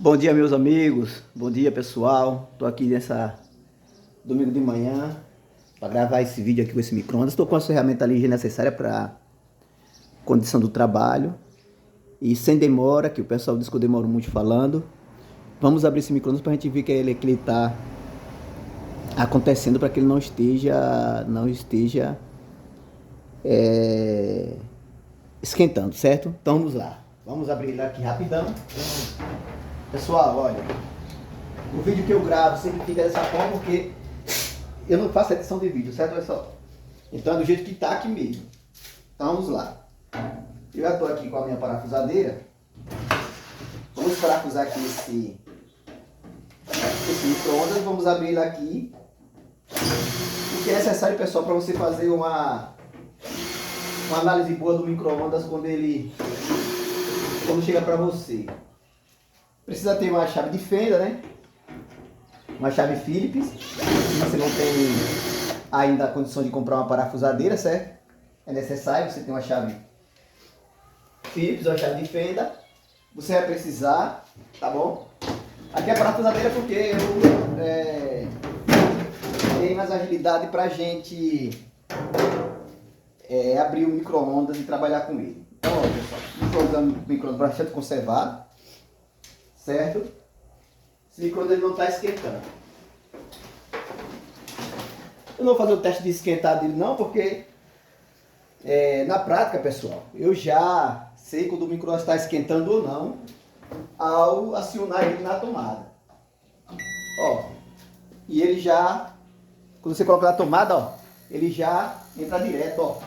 Bom dia, meus amigos. Bom dia, pessoal. Tô aqui nessa domingo de manhã para gravar esse vídeo aqui com esse micro-ondas. Estou com as ferramentas ali necessárias para condição do trabalho e sem demora, que o pessoal diz que eu demoro muito falando. Vamos abrir esse micro-ondas para a gente ver que ele está acontecendo, para que ele não esteja esquentando, certo? Então vamos lá. Vamos abrir ele aqui rapidão. Pessoal, olha, o vídeo que eu gravo sempre fica dessa forma porque eu não faço edição de vídeo, certo, pessoal? Então é do jeito que tá aqui mesmo. Então vamos lá. Eu já estou aqui com a minha parafusadeira. Vamos parafusar aqui esse micro-ondas. Vamos abrir ele aqui. O que é necessário, pessoal, para você fazer uma análise boa do micro-ondas quando chega para você. Precisa ter uma chave de fenda, né? Uma chave Phillips. Se você não tem ainda a condição de comprar uma parafusadeira, certo? É necessário você ter uma chave Phillips ou uma chave de fenda. Você vai precisar, tá bom? Aqui é a parafusadeira porque eu tenho mais agilidade pra gente abrir o micro-ondas e trabalhar com ele. Então, olha pessoal, micro-ondas bastante conservado. Certo? Esse micro-ondas não está esquentando. Eu não vou fazer o teste de esquentar dele não, porque na prática, pessoal, eu já sei quando o micro-ondas está esquentando ou não ao acionar ele na tomada. Ó, e ele já, quando você coloca na tomada, ó, ele já entra direto, ó,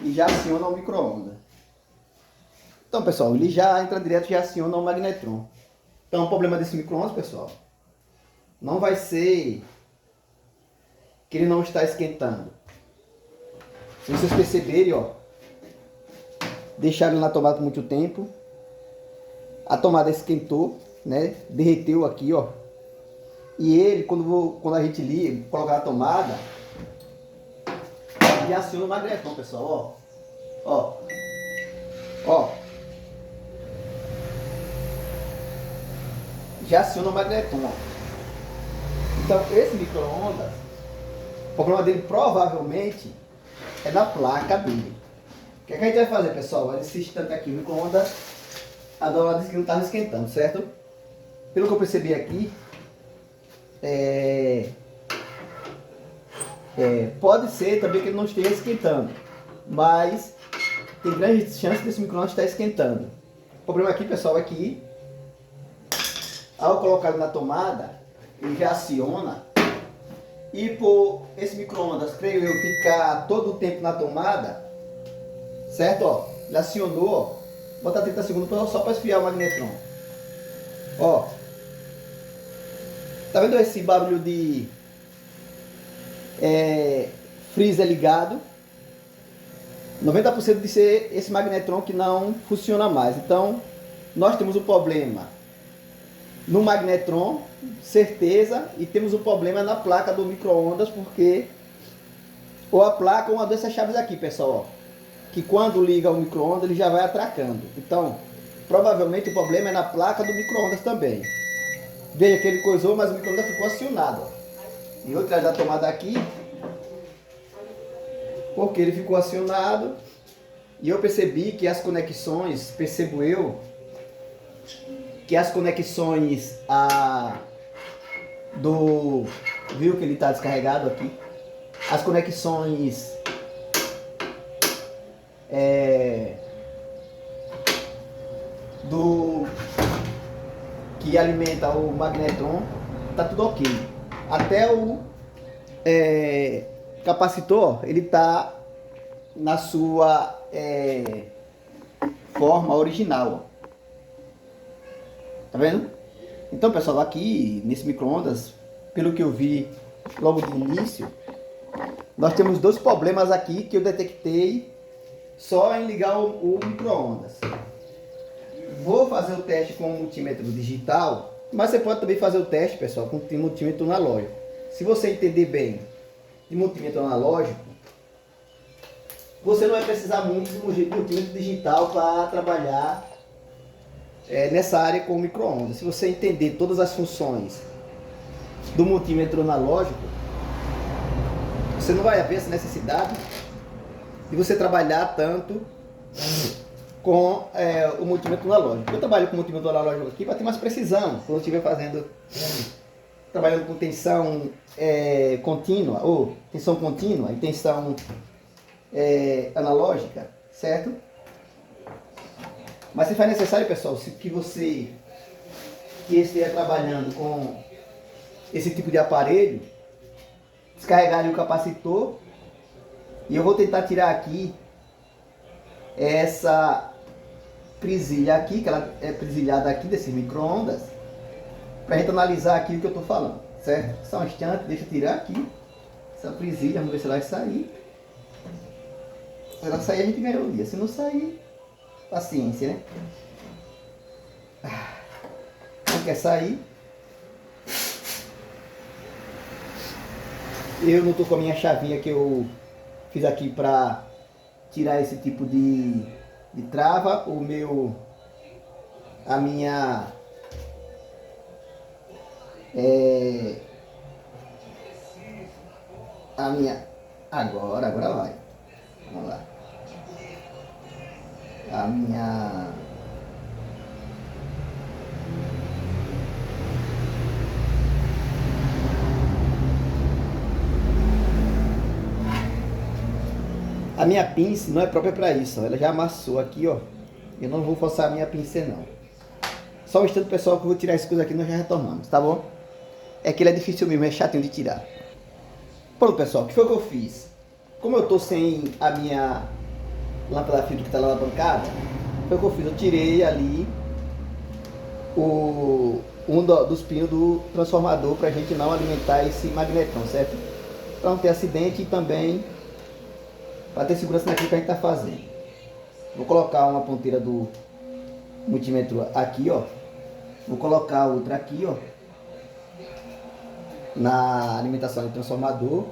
e já aciona o micro-ondas. Então, pessoal, ele já entra direto e já aciona o magnetron. Então, o problema desse micro-ondas, pessoal, não vai ser que ele não está esquentando. Se vocês perceberem, ó, deixaram ele na tomada por muito tempo, a tomada esquentou, né? Derreteu aqui, ó. E ele, quando a gente liga, colocar na tomada, ele aciona o magnetron, pessoal, ó. Ó. Ó. Já aciona o magnetron. Então esse micro-ondas, o problema dele provavelmente é na placa dele. O que a gente vai fazer, pessoal? Esse instante aqui, o micro-ondas, a dona disse que não estava esquentando, certo? Pelo que eu percebi aqui, pode ser também que ele não esteja esquentando, mas tem grande chance desse micro-ondas estar esquentando. O problema aqui, pessoal, é que ao colocar ele na tomada, ele já aciona. E por esse micro-ondas, creio eu, ficar todo o tempo na tomada, certo? Ó, ele acionou, ó. Vou botar 30 segundos só para esfriar o magnetron. Ó. Tá vendo esse barulho de freezer ligado? 90% de ser esse magnetron que não funciona mais. Então, nós temos um problema no magnetron, certeza, e temos um problema na placa do micro-ondas, porque ou a placa ou uma dessas chaves aqui, pessoal, ó, que quando liga o micro-ondas ele já vai atracando. Então, provavelmente o problema é na placa do micro-ondas também. Veja que ele coisou, mas o micro-ondas ficou acionado, ó. E eu trago da tomada aqui, porque ele ficou acionado, e eu percebi que as conexões, que as conexões viu que ele está descarregado aqui, as conexões que alimenta o magnetron, tá tudo ok. Até o capacitor, ele tá na sua forma original, ó. Tá vendo? Então, pessoal, aqui nesse micro-ondas, pelo que eu vi logo de início, nós temos dois problemas aqui que eu detectei só em ligar o micro-ondas. Vou fazer o teste com o multímetro digital, mas você pode também fazer o teste, pessoal, com o multímetro analógico. Se você entender bem de multímetro analógico, você não vai precisar muito de multímetro digital para trabalhar nessa área com o micro-ondas. Se você entender todas as funções do multímetro analógico, você não vai haver essa necessidade de você trabalhar tanto com o multímetro analógico. Eu trabalho com o multímetro analógico aqui para ter mais precisão quando eu estiver trabalhando com tensão contínua, ou tensão contínua e tensão analógica, certo? Mas se faz necessário, pessoal, que esteja trabalhando com esse tipo de aparelho, descarregar ali o capacitor, e eu vou tentar tirar aqui essa presilha aqui, que ela é presilhada aqui desse micro-ondas, para a gente analisar aqui o que eu estou falando, certo? Só um instante, deixa eu tirar aqui essa presilha, vamos ver se ela vai sair. Se ela sair, a gente ganhou o dia. Se não sair, paciência, né? Não quer sair. Eu não estou com a minha chavinha que eu fiz aqui para tirar esse tipo de trava. Agora vai. Vamos lá. A minha pinça não é própria para isso, ó. Ela já amassou aqui, ó. Eu não vou forçar a minha pinça não. Só um instante, pessoal, que eu vou tirar essas coisas aqui e nós já retornamos, tá bom? É que ele é difícil mesmo, é chatinho de tirar. Pronto, pessoal, o que foi que eu fiz? Como eu tô sem a minha lâmpada filtro que tá lá na bancada, foi o que eu fiz? Eu tirei ali dos pinos do transformador pra gente não alimentar esse magnetron, certo? Pra não ter acidente e também para ter segurança naquilo que a gente está fazendo. Vou colocar uma ponteira do multímetro aqui, ó. Vou colocar outra aqui, ó, na alimentação do transformador.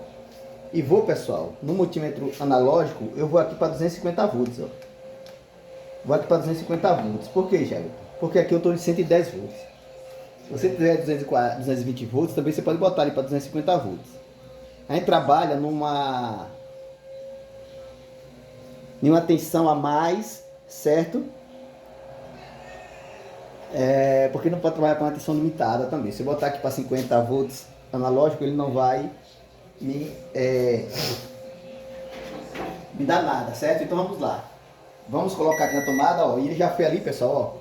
E vou, pessoal, no multímetro analógico, eu vou aqui para 250 volts, ó. Vou aqui para 250 volts. Por que, Jair? Porque aqui eu estou em 110 volts. Se você tiver 220 volts, também você pode botar ali para 250 volts. A gente trabalha numa tensão a mais, certo? Porque não pode trabalhar com uma tensão limitada também. Se eu botar aqui para 50 volts analógico, ele não vai me dar nada, certo? Então vamos lá. Vamos colocar aqui na tomada, ó. E ele já foi ali, pessoal, ó.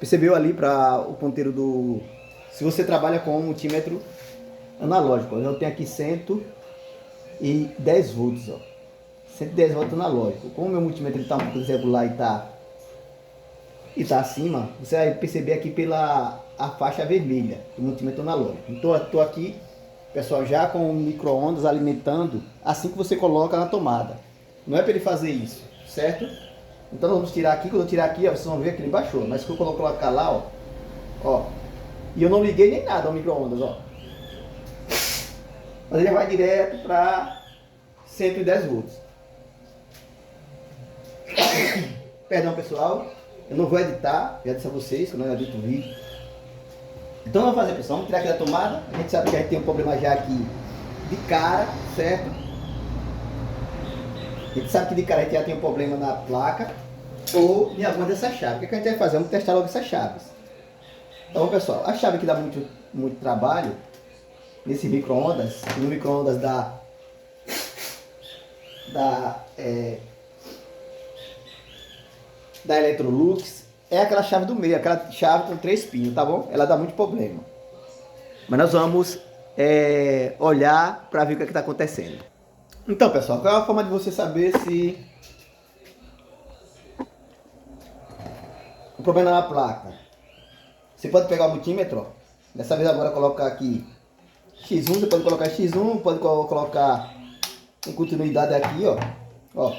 Percebeu ali para o ponteiro do... Se você trabalha com um multímetro analógico, ó, eu tenho aqui 110 volts, ó. 110 volts analógico. Como o meu multímetro está um pouco irregular e tá acima, você vai perceber aqui pela faixa vermelha do multímetro analógico. Então eu estou aqui, pessoal, já com o micro-ondas alimentando assim que você coloca na tomada. Não é para ele fazer isso, certo? Então vamos tirar aqui. Quando eu tirar aqui, ó, vocês vão ver que ele baixou. Mas se eu colocar lá, ó, e eu não liguei nem nada ao micro-ondas, ó. Mas ele vai direto para 110 volts. Perdão, pessoal, eu não vou editar, já disse a vocês que eu não edito o vídeo. Então vamos fazer, pessoal, vamos tirar aqui da tomada. A gente sabe que a gente tem um problema já aqui de cara, certo? A gente sabe que de cara a gente já tem um problema na placa ou em alguma dessas chaves. O que a gente vai fazer? Vamos testar logo essas chaves. Então, pessoal, a chave que dá muito trabalho nesse micro-ondas, no micro-ondas da Electrolux, é aquela chave do meio, aquela chave com 3 pinos, tá bom? Ela dá muito problema. Mas nós vamos olhar para ver o que está acontecendo. Então, pessoal, qual é a forma de você saber se o problema é na placa? Você pode pegar o multímetro, ó. Dessa vez agora colocar aqui X1, você pode colocar X1, pode colocar em continuidade aqui, ó.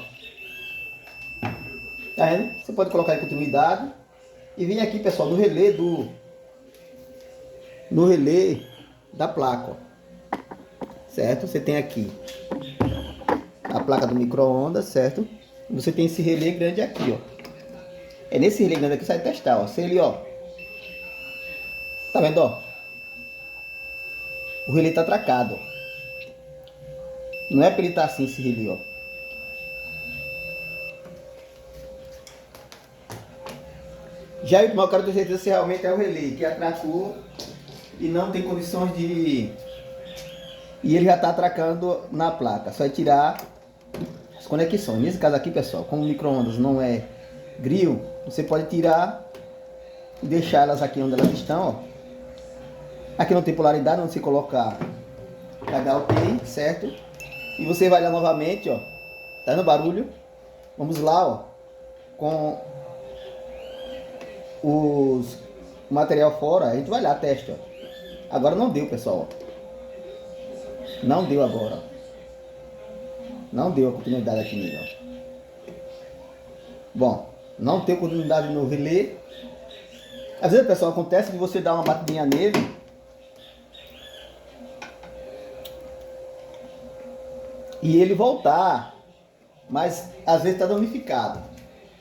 Tá vendo? Você pode colocar em continuidade e vir aqui, pessoal, no relé da placa, ó. Certo? Você tem aqui a placa do micro-ondas, certo? Você tem esse relé grande aqui, ó. É nesse relé grande aqui que você vai testar, ó. Se ele, ó. Tá vendo, ó? O relé tá atracado, ó. Não é pra ele estar assim, esse relé, ó. Já eu quero ter certeza se realmente é o relé que atracou e não tem condições de... E ele já está atracando na placa. Só é tirar as conexões. Nesse caso aqui, pessoal, como o micro-ondas não é grill, você pode tirar e deixar elas aqui onde elas estão, ó. Aqui não tem polaridade, onde você colocar ok, certo? E você vai lá novamente, ó. Tá no barulho? Vamos lá, ó. Com o material fora, a gente vai lá, testa, ó. Agora não deu, pessoal, ó. Não deu agora. Não deu a continuidade aqui nele, ó. Bom, não tem continuidade no relé. Às vezes, pessoal, acontece de você dar uma batidinha nele e ele voltar, mas às vezes está danificado.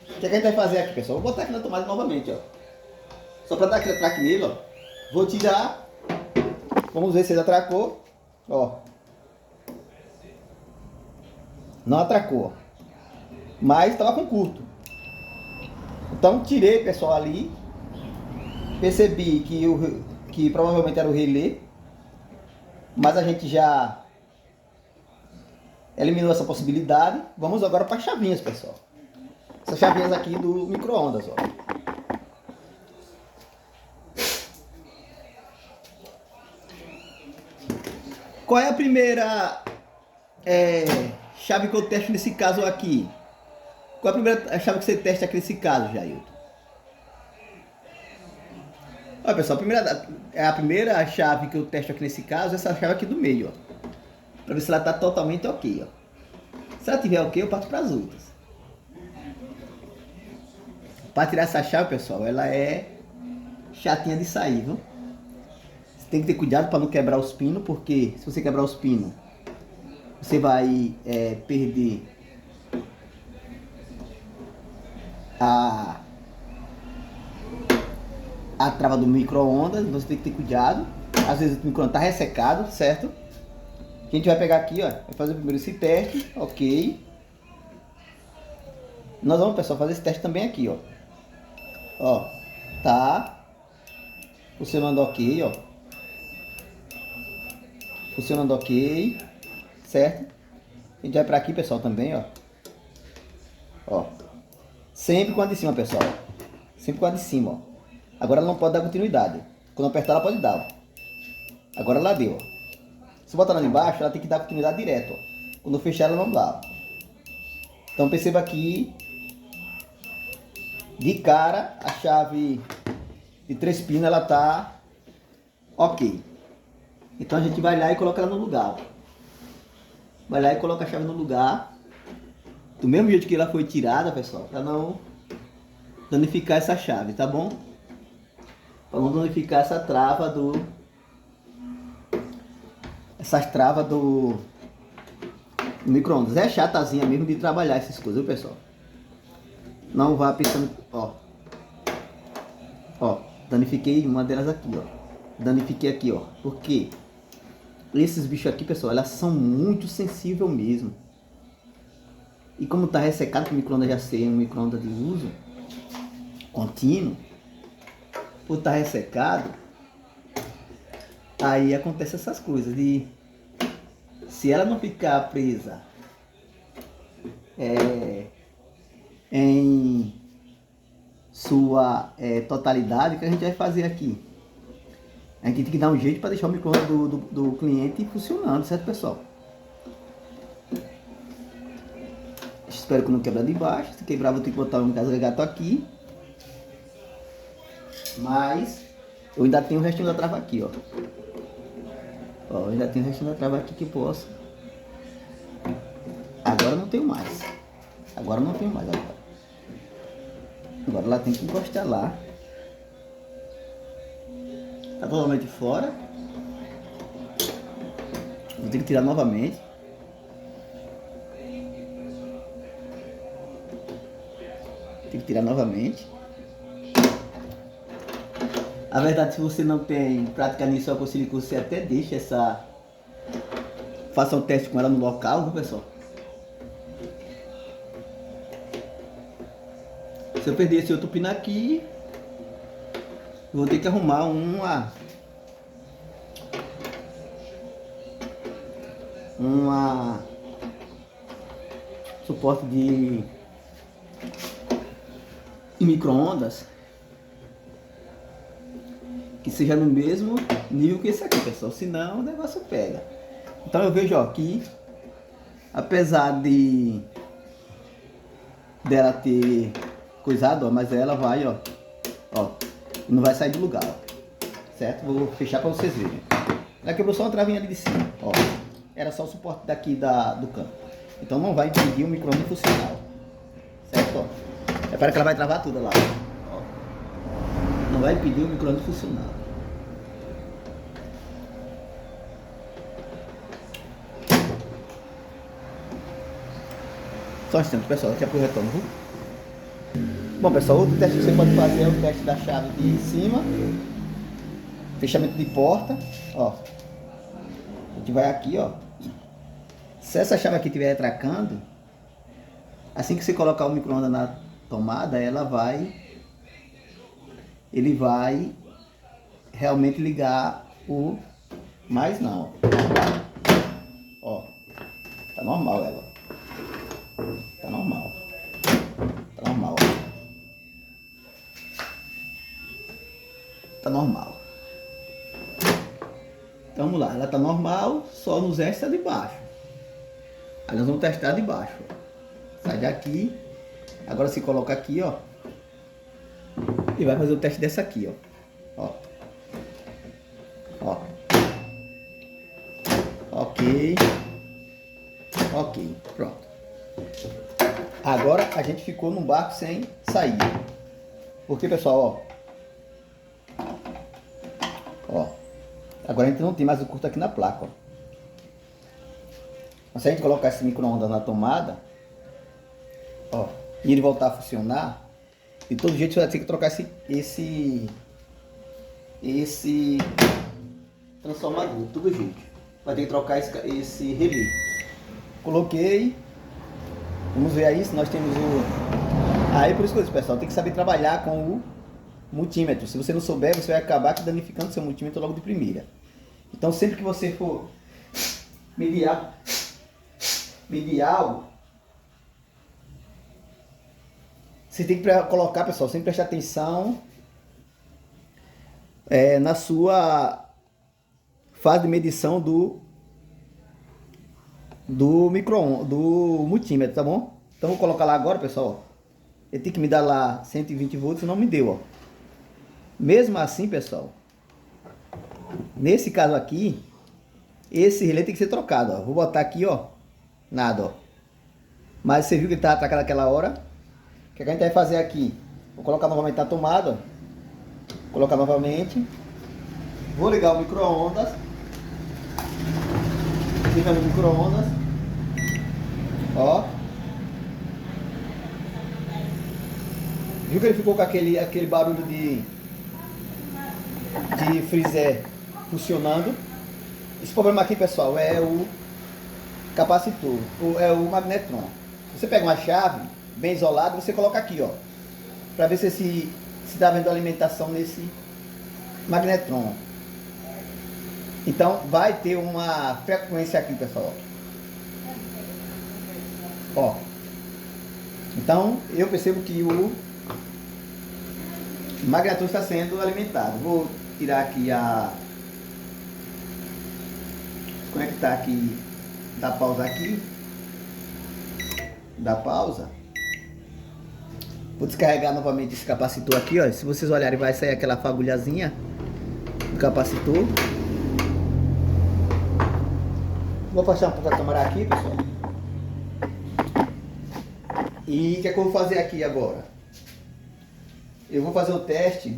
O que a gente vai fazer aqui, pessoal? Vou botar aqui na tomada novamente, ó. Só para dar aquele atraque nele, ó. Vou tirar. Vamos ver se ele atracou. Ó. Não atracou. Mas estava com curto. Então tirei, pessoal, ali. Percebi que provavelmente era o relé. Mas a gente já eliminou essa possibilidade. Vamos agora para as chavinhas, pessoal. Essas chavinhas aqui do micro-ondas, ó. Qual é a primeira chave que eu testo nesse caso aqui? Qual é a primeira chave que você testa aqui nesse caso, Jailton? Olha, pessoal, a primeira chave que eu testo aqui nesse caso é essa chave aqui do meio, ó. Pra ver se ela tá totalmente ok, ó. Se ela tiver ok, eu parto para as outras. Para tirar essa chave, pessoal, ela é chatinha de sair, viu? Você tem que ter cuidado para não quebrar os pinos, porque se você quebrar os pinos, você vai perder a trava do micro-ondas, então você tem que ter cuidado. Às vezes o micro-ondas está ressecado, certo? A gente vai pegar aqui, ó, vai fazer primeiro esse teste, ok. Nós vamos, pessoal, fazer esse teste também aqui, ó. Ó, tá funcionando ok, ó. Funcionando ok, certo? A gente vai para aqui, pessoal, também, ó. Ó, sempre com a de cima, pessoal. Sempre com a de cima, ó. Agora ela não pode dar continuidade. Quando apertar, ela pode dar, ó. Agora ela deu, ó. Se botar ela embaixo, ela tem que dar continuidade direto, ó. Quando fechar, ela não dá. Então perceba aqui, de cara, a chave de 3 pinos, ela tá ok. Então a gente vai lá e coloca ela no lugar. Vai lá e coloca a chave no lugar. Do mesmo jeito que ela foi tirada, pessoal, para não danificar essa chave, tá bom? Para não danificar essa trava essas travas do micro-ondas. É chatazinha mesmo de trabalhar essas coisas, viu, pessoal? Não vá pensando, ó. Ó, danifiquei uma delas aqui, ó. Danifiquei aqui, ó. Por quê? Esses bichos aqui, pessoal, elas são muito sensíveis mesmo. E como tá ressecado, que o micro-ondas já ser um micro-ondas de uso contínuo, por estar ressecado, aí acontece essas coisas de, se ela não ficar presa em sua totalidade, o que a gente vai fazer aqui? A gente tem que dar um jeito para deixar o micro-ondas do cliente funcionando, certo, pessoal? Espero que não quebrar de baixo. Se quebrar, vou ter que botar um carregador aqui. Mas eu ainda tenho o restinho da trava aqui, ó. Ó, eu ainda tenho o restinho da trava aqui que posso. Agora não tenho mais. Agora não tenho mais. Agora ela tem que encostar lá. Tá totalmente fora. Vou ter que tirar novamente. Tem que tirar novamente. A verdade, se você não tem prática nisso, eu aconselho que você até deixe essa... Faça um teste com ela no local, viu, pessoal? Se eu perder esse outro pino aqui, eu vou ter que arrumar uma suporte de micro-ondas que seja no mesmo nível que esse aqui, pessoal, senão o negócio pega. Então eu vejo, ó, que apesar dela ter coisado, ó, mas ela vai, ó, não vai sair do lugar, ó, certo? Vou fechar para vocês verem. Ela quebrou só uma travinha ali de cima, ó, era só o suporte daqui do canto, então não vai impedir o micro-ondas funcionar, certo? Ó, repara que ela vai travar tudo lá, ó. Não vai impedir o micro-ondas funcionar. Só um instante, pessoal, daqui a pouco eu retorno, viu? Bom, pessoal, outro teste que você pode fazer é o teste da chave de cima, fechamento de porta, ó. A gente vai aqui, ó. Se essa chave aqui estiver atracando, assim que você colocar o micro-ondas na tomada, ele vai realmente ligar o... Mas não, ó, tá normal ela, tá normal, tá normal. Então vamos lá, ela tá normal, só nos extras de baixo. Aí nós vamos testar de baixo. Sai daqui, agora se coloca aqui, ó, e vai fazer o teste dessa aqui, ó. Ó. Ok, pronto. Agora a gente ficou num barco sem saída. Porque, pessoal, ó, agora a gente não tem mais o curto aqui na placa, ó. Mas se a gente colocar esse micro-ondas na tomada, ó, e ele voltar a funcionar, de todo jeito você vai ter que trocar esse transformador, de todo jeito. Vai ter que trocar esse relé. Coloquei. Vamos ver aí se nós temos o... Aí por isso que eu disse, pessoal, tem que saber trabalhar com o multímetro. Se você não souber, você vai acabar danificando seu multímetro logo de primeira. Então sempre que você for medir algo, você tem que colocar, pessoal, sempre prestar atenção na sua fase de medição do multímetro, tá bom? Então vou colocar lá agora, pessoal, ó. Ele tem que me dar lá 120 volts, não me deu, ó. Mesmo assim, pessoal, nesse caso aqui, esse relé tem que ser trocado, ó. Vou botar aqui, ó, nada, ó. Mas você viu que ele tá atracado naquela hora. O que a gente vai fazer aqui? Vou colocar novamente na tomada, ó. Colocar novamente. Vou ligar o micro-ondas. Ligando o micro-ondas. Ó. Viu que ele ficou com aquele barulho de freezer funcionando? Esse problema aqui, pessoal, é o capacitor, é o magnetron. Você pega uma chave bem isolada, você coloca aqui, ó, para ver se está vendo alimentação nesse magnetron. Então vai ter uma frequência aqui, pessoal. Ó. Então eu percebo que o magnetron está sendo alimentado. Vou tirar aqui desconectar aqui, dar pausa aqui. Dar pausa. Vou descarregar novamente esse capacitor aqui, ó. Se vocês olharem, vai sair aquela fagulhazinha do capacitor. Vou afastar um pouco a câmera aqui, pessoal. E o que é que eu vou fazer aqui agora? Eu vou fazer o teste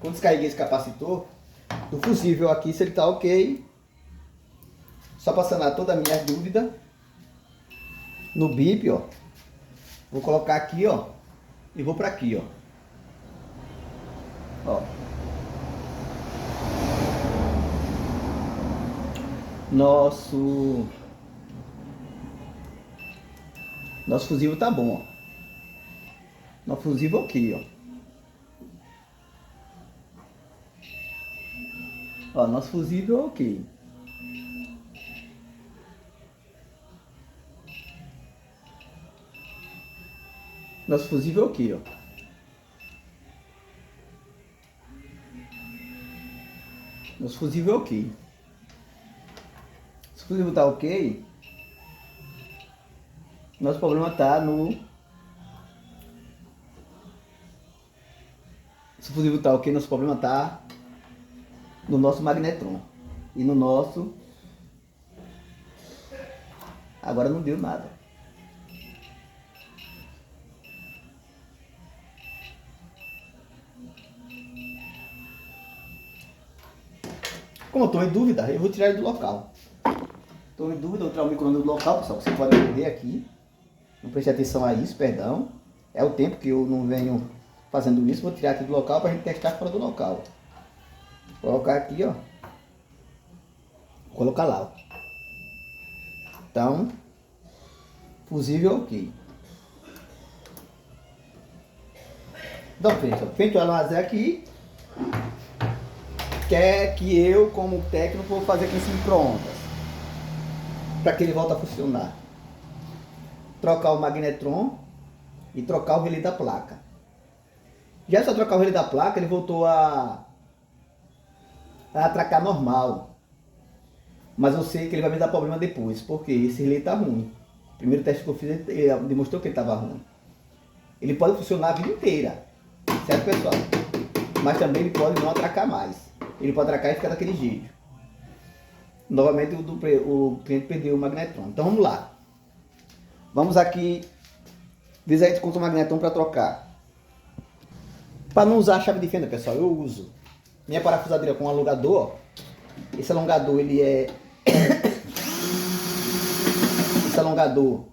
quando descarreguei esse capacitor, do fusível aqui, se ele tá ok. Só para sanar toda a minha dúvida. No bip, ó. Vou colocar aqui, ó. E vou para aqui, ó. Ó. Nosso fusível tá bom, ó. Nosso fusível aqui, ó. Ó, nosso fusível ok. Nosso fusível aqui, ó. Nosso fusível ok. Se o fusível tá ok, nosso problema tá no... Se o fusível tá ok, nosso problema tá no nosso magnetron. E no nosso... Agora não deu nada. Como eu estou em dúvida, eu vou tirar ele do local. Estou em dúvida, vou tirar o micro-ondas do local, pessoal. Você pode ver aqui. Não preste atenção a isso, perdão. É o tempo que eu não venho fazendo isso. Vou tirar aqui do local para a gente testar fora do local. Vou colocar aqui, ó. Vou colocar lá, ó. Então, fusível ok. Então, feito o armazém aqui, quer que eu, como técnico, vou fazer com esse micro-ondas para que ele volte a funcionar. Trocar o magnetron e trocar o relé da placa. Já só trocar o relé da placa, ele voltou a atracar normal. Mas eu sei que ele vai me dar problema depois, porque esse relé está ruim. O primeiro teste que eu fiz, ele demonstrou que ele estava ruim. Ele pode funcionar a vida inteira, certo, pessoal? Mas também ele pode não atracar mais. Ele pode atracar e ficar daquele jeito. Novamente o cliente perdeu o magnetron. Então vamos lá. Vamos aqui ver aí quanto o magnetron para trocar. Para não usar a chave de fenda, pessoal, eu uso minha parafusadeira com um alongador. Esse alongador, ele é... Esse alongador,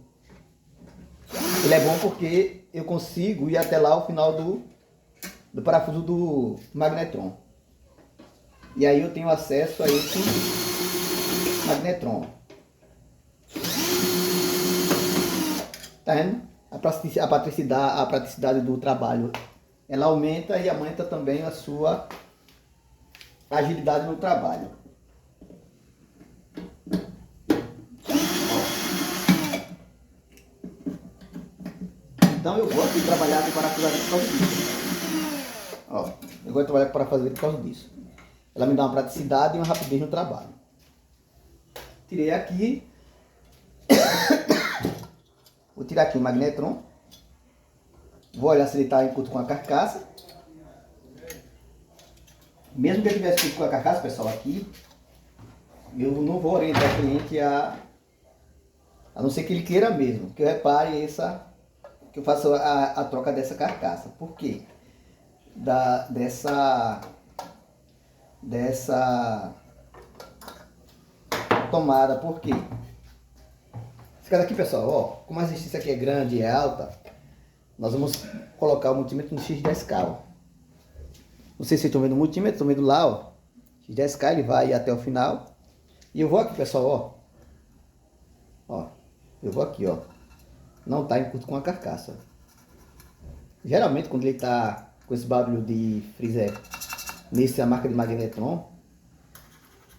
ele é bom porque eu consigo ir até lá o final do parafuso do magnetron. E aí eu tenho acesso a esse magnetron. Tá vendo? A praticidade do trabalho, ela aumenta e aumenta também a sua agilidade no trabalho. Então eu gosto de trabalhar com parafusadeira por causa disso. Ó, eu gosto de trabalhar com parafusadeira por causa disso. Ela me dá uma praticidade e uma rapidez no trabalho. Tirei aqui. Vou tirar aqui o magnetron. Vou olhar se ele está em curto com a carcaça. Mesmo que ele tivesse curto com a carcaça, pessoal, aqui, eu não vou orientar o cliente a não ser que ele queira mesmo. Que eu repare que eu faça a troca dessa carcaça. Por quê? Dessa tomada. Por quê? Esse cara aqui, pessoal, ó, como a resistência aqui é grande e é alta, nós vamos colocar o multímetro no X10K, ó. Não sei se vocês estão vendo o multímetro, estão vendo lá, ó. X10K, ele vai até o final. E eu vou aqui, pessoal, ó. Ó, eu vou aqui, ó. Não tá em curto com a carcaça. Geralmente, quando ele tá com esse barulho de freezer, nesse a marca de magnetron,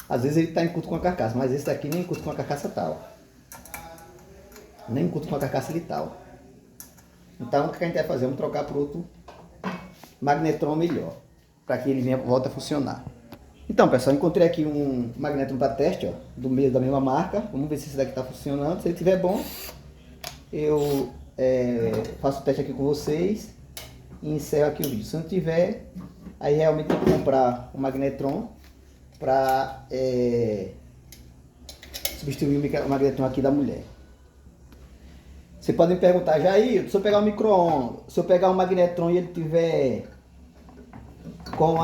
às vezes ele tá em curto com a carcaça, mas esse daqui nem em curto com a carcaça tal. Nem em curto com a carcaça de tal. Então, o que a gente vai fazer? Vamos trocar por outro magnetron melhor, para que ele volte a funcionar. Então, pessoal, encontrei aqui um magnetron para teste, ó, da mesma marca. Vamos ver se esse daqui está funcionando. Se ele estiver bom, eu faço o teste aqui com vocês e encerro aqui o vídeo. Se não tiver, aí realmente tem que comprar o magnetron para substituir o magnetron aqui da mulher. Você pode me perguntar, Jair, se eu pegar um micro-ondas, se eu pegar um magnetron e ele tiver com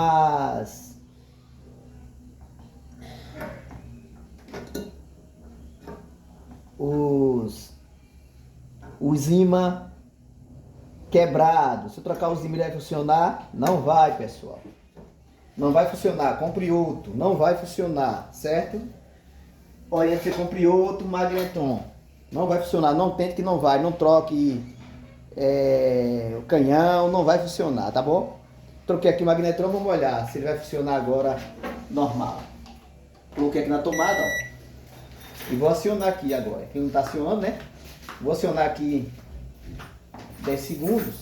os ímã quebrado, se eu trocar os ímã ele vai funcionar? Não vai, pessoal. Não vai funcionar. Compre outro, não vai funcionar, certo? oriento que você compre outro magnetron. Não vai funcionar, não tente que não vai, não troque o canhão, não vai funcionar, tá bom? Troquei aqui o magnetron, vamos olhar se ele vai funcionar agora normal. Coloquei aqui na tomada, ó. E vou acionar aqui agora. Quem não está acionando, né? Vou acionar aqui 10 segundos.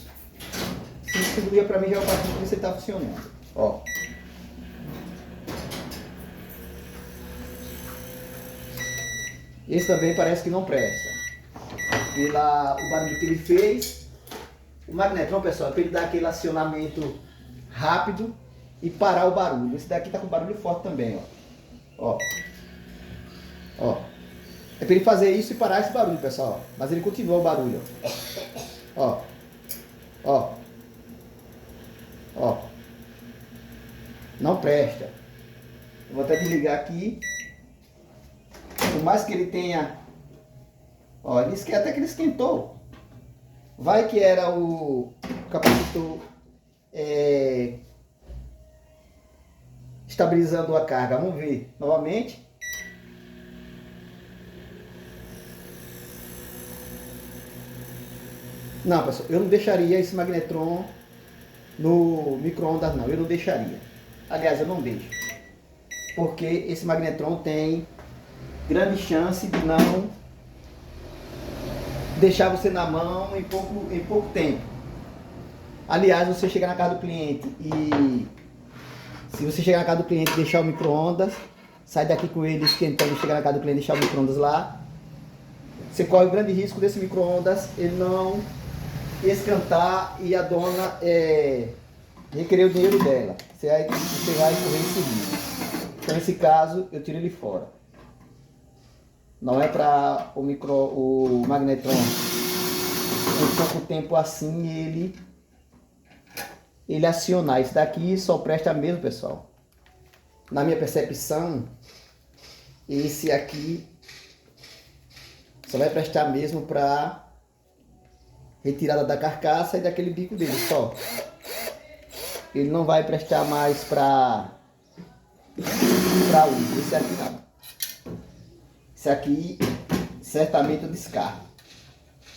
5 segundos para mim já é o partido que você está funcionando. Ó. Esse também parece que não presta. O barulho que ele fez. O magnetron, pessoal, é para ele dar aquele acionamento rápido e parar o barulho. Esse daqui tá com barulho forte também, ó. Ó. É para ele fazer isso e parar esse barulho, pessoal. Mas ele continua o barulho, ó. Ó. Ó. Não presta. Eu vou até desligar aqui. Por mais que ele tenha... Ó, ele disse que até que ele esquentou. Vai que era o capacitor estabilizando a carga. Vamos ver novamente. Não, pessoal, eu não deixaria esse magnetron no micro-ondas, não. Eu não deixaria. Aliás, eu não deixo. Porque esse magnetron tem grande chance de não deixar você na mão em pouco tempo. Aliás, você chegar na casa do cliente e se você chegar na casa do cliente e deixar o micro-ondas, sai daqui com ele esquentando, chegar na casa do cliente e deixar o micro-ondas lá, você corre o grande risco desse micro-ondas ele não esquentar e a dona requerer o dinheiro dela. Você vai correr em seguida. Então, nesse caso, eu tiro ele fora. Não é para o magnetron em pouco tempo assim ele acionar. Isso daqui só presta mesmo, pessoal. Na minha percepção, esse aqui só vai prestar mesmo para retirada da carcaça e daquele bico dele só. Ele não vai prestar mais para uso. Esse aqui não. Esse aqui certamente eu descarto.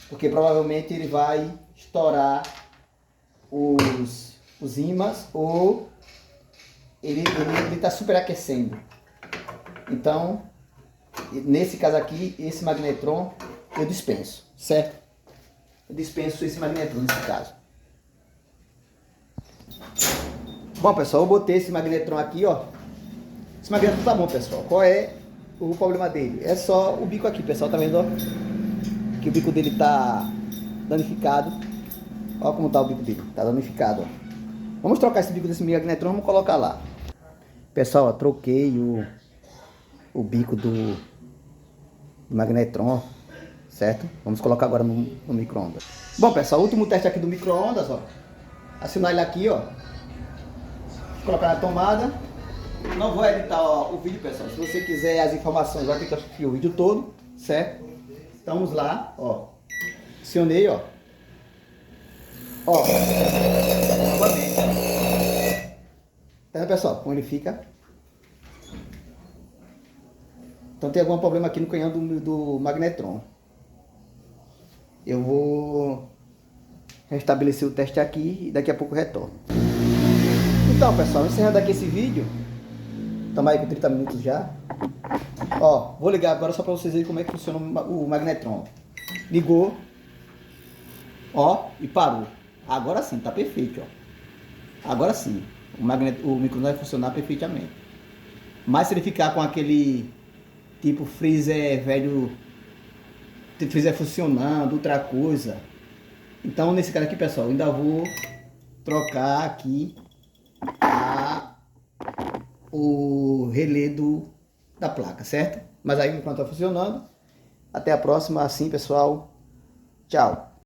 Porque provavelmente ele vai estourar os ímãs ou ele está superaquecendo. Então, nesse caso aqui, esse magnetron eu dispenso, certo? Eu dispenso esse magnetron nesse caso. Bom, pessoal, eu botei esse magnetron aqui, ó. Esse magnetron tá bom, pessoal. Qual é o problema dele? É só o bico aqui, pessoal, tá vendo, ó? Que o bico dele tá danificado. Ó como tá o bico dele, tá danificado, ó. Vamos trocar esse bico desse magnetron, vamos colocar lá. Pessoal, ó, troquei o bico do magnetron, certo? Vamos colocar agora no micro-ondas. Bom, pessoal, último teste aqui do micro-ondas, ó. Acionar ele aqui, ó. Colocar na tomada. Não vou editar, ó, o vídeo, pessoal. Se você quiser as informações, vai ter que assistir o vídeo todo, certo? Estamos lá, ó. Acionei, ó. Ó. Novamente. Tá vendo, pessoal? Como ele fica? Então tem algum problema aqui no canhão do magnetron. Eu vou restabelecer o teste aqui e daqui a pouco eu retorno. Então, pessoal, encerrando aqui esse vídeo. Estamos aí com 30 minutos já. Ó, vou ligar agora só para vocês verem como é que funciona o magnetron. Ligou. Ó, e parou. Agora sim, tá perfeito, ó. Agora sim, o micro vai funcionar perfeitamente. Mas se ele ficar com aquele tipo freezer velho, freezer funcionando, outra coisa. Então nesse caso aqui, pessoal, eu ainda vou trocar aqui o relé da placa, certo? Mas aí enquanto tá funcionando, até a próxima, assim, pessoal. Tchau.